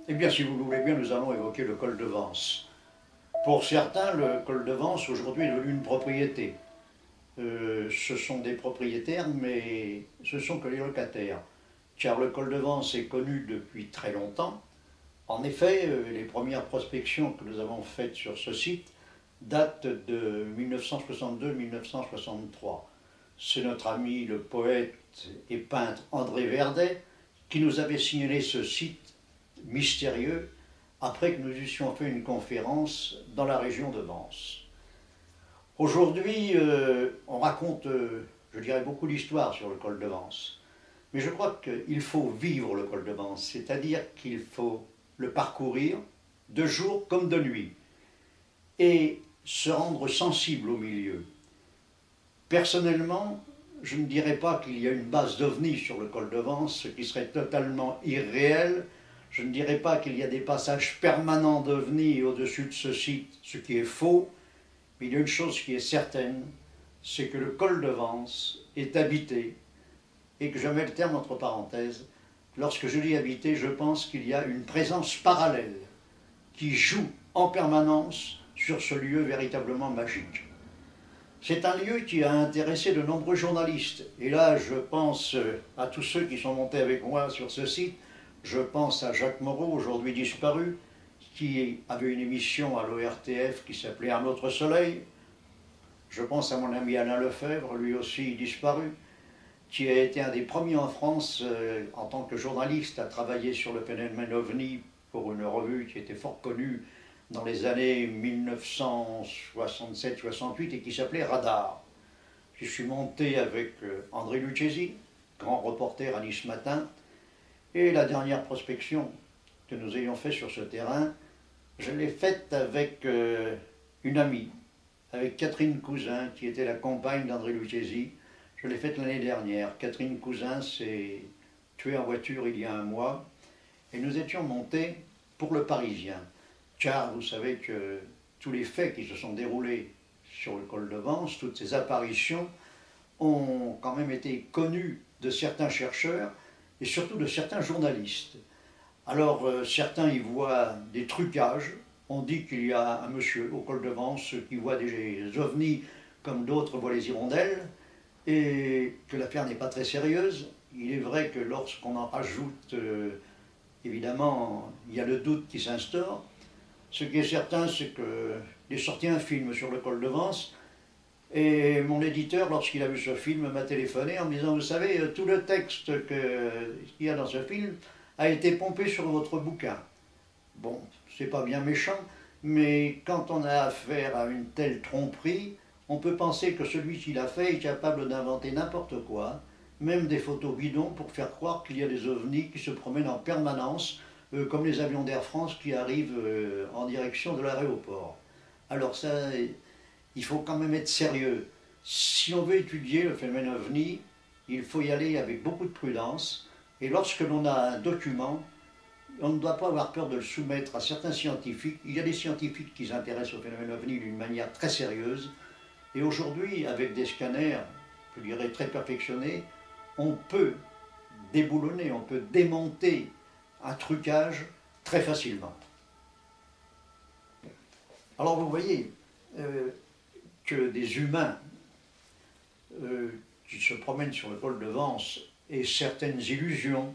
Eh bien, si vous le voulez bien, nous allons évoquer le col de Vence. Pour certains, le col de Vence aujourd'hui est devenu une propriété. Ce sont des propriétaires, mais ce sont que les locataires. Car le col de Vence est connu depuis très longtemps. En effet, les premières prospections que nous avons faites sur ce site datent de 1962-1963. C'est notre ami le poète et peintre André Verdet qui nous avait signalé ce site mystérieux après que nous eussions fait une conférence dans la région de Vence. Aujourd'hui, on raconte, je dirais, beaucoup d'histoires sur le col de Vence. Mais je crois qu'il faut vivre le col de Vence, c'est-à-dire qu'il faut le parcourir de jour comme de nuit et se rendre sensible au milieu. Personnellement, je ne dirais pas qu'il y a une base d'ovnis sur le col de Vence, ce qui serait totalement irréel. Je ne dirais pas qu'il y a des passages permanents d'ovnis au-dessus de ce site, ce qui est faux. Mais il y a une chose qui est certaine, c'est que le col de Vence est habité, et que je mets le terme entre parenthèses. Lorsque je dis habité, je pense qu'il y a une présence parallèle qui joue en permanence sur ce lieu véritablement magique. C'est un lieu qui a intéressé de nombreux journalistes. Et là, je pense à tous ceux qui sont montés avec moi sur ce site. Je pense à Jacques Moreau, aujourd'hui disparu, qui avait une émission à l'ORTF qui s'appelait Un autre soleil. Je pense à mon ami Alain Lefebvre, lui aussi disparu, qui a été un des premiers en France, en tant que journaliste, à travailler sur le phénomène OVNI pour une revue qui était fort connue dans les années 1967-68 et qui s'appelait Radar. Je suis monté avec André Lucchesi, grand reporter à Nice Matin, et la dernière prospection que nous ayons faite sur ce terrain, je l'ai faite avec une amie, avec Catherine Cousin, qui était la compagne d'André Lucchesi. Je l'ai faite l'année dernière. Catherine Cousin s'est tuée en voiture il y a un mois, et nous étions montés pour le Parisien. Car vous savez que tous les faits qui se sont déroulés sur le col de Vence, toutes ces apparitions, ont quand même été connus de certains chercheurs et surtout de certains journalistes. Alors certains y voient des trucages. On dit qu'il y a un monsieur au col de Vence qui voit des ovnis comme d'autres voient les hirondelles et que l'affaire n'est pas très sérieuse. Il est vrai que lorsqu'on en rajoute, évidemment, il y a le doute qui s'instaure. Ce qui est certain, c'est qu'il est sorti un film sur le col de Vence, et mon éditeur, lorsqu'il a vu ce film, m'a téléphoné en me disant « Vous savez, tout le texte qu'il y a dans ce film a été pompé sur votre bouquin. » Bon, c'est pas bien méchant, mais quand on a affaire à une telle tromperie, on peut penser que celui qui l'a fait est capable d'inventer n'importe quoi, même des photos bidons pour faire croire qu'il y a des ovnis qui se promènent en permanence, comme les avions d'Air France qui arrivent en direction de l'aéroport. Alors ça, il faut quand même être sérieux. Si on veut étudier le phénomène OVNI, il faut y aller avec beaucoup de prudence. Et lorsque l'on a un document, on ne doit pas avoir peur de le soumettre à certains scientifiques. Il y a des scientifiques qui s'intéressent au phénomène OVNI d'une manière très sérieuse. Et aujourd'hui, avec des scanners, je dirais très perfectionnés, on peut déboulonner, on peut démonter un trucage très facilement. Alors vous voyez que des humains qui se promènent sur le col de Vence aient certaines illusions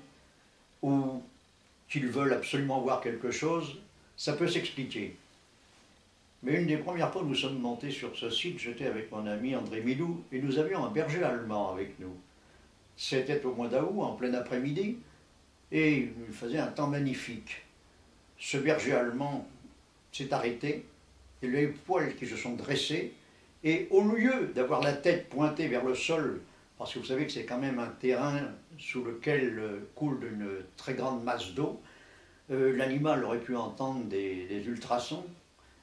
ou qu'ils veulent absolument voir quelque chose, ça peut s'expliquer. Mais une des premières fois que nous sommes montés sur ce site, j'étais avec mon ami André Milou et nous avions un berger allemand avec nous. C'était au mois d'août, en plein après-midi, et il faisait un temps magnifique. Ce berger allemand s'est arrêté, et les poils qui se sont dressés, et au lieu d'avoir la tête pointée vers le sol, parce que vous savez que c'est quand même un terrain sous lequel coule une très grande masse d'eau, l'animal aurait pu entendre des ultrasons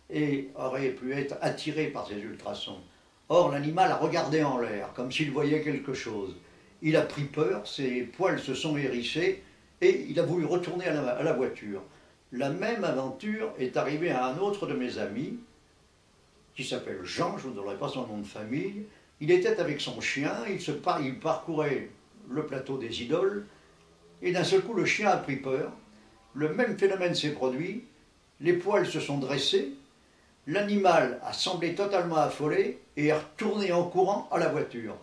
et aurait pu être attiré par ces ultrasons. Or, l'animal a regardé en l'air, comme s'il voyait quelque chose. Il a pris peur, ses poils se sont hérissés, et il a voulu retourner à la voiture. La même aventure est arrivée à un autre de mes amis, qui s'appelle Jean, je ne donnerai pas son nom de famille. Il était avec son chien, il parcourait le plateau des Idoles, et d'un seul coup le chien a pris peur, le même phénomène s'est produit, les poils se sont dressés, l'animal a semblé totalement affolé et est retourné en courant à la voiture.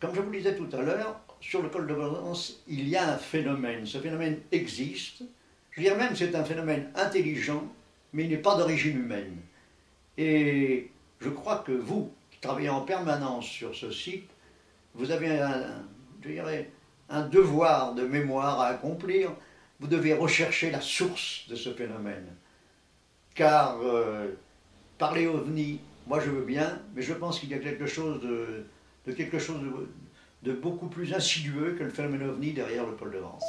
Comme je vous le disais tout à l'heure, sur le col de Valence, il y a un phénomène. Ce phénomène existe. Je dirais même que c'est un phénomène intelligent, mais il n'est pas d'origine humaine. Et je crois que vous, qui travaillez en permanence sur ce site, vous avez je dirais, un devoir de mémoire à accomplir. Vous devez rechercher la source de ce phénomène. Car parler ovni, moi je veux bien, mais je pense qu'il y a quelque chose de beaucoup plus insidieux que le phénomène ovni derrière le pôle de Vence.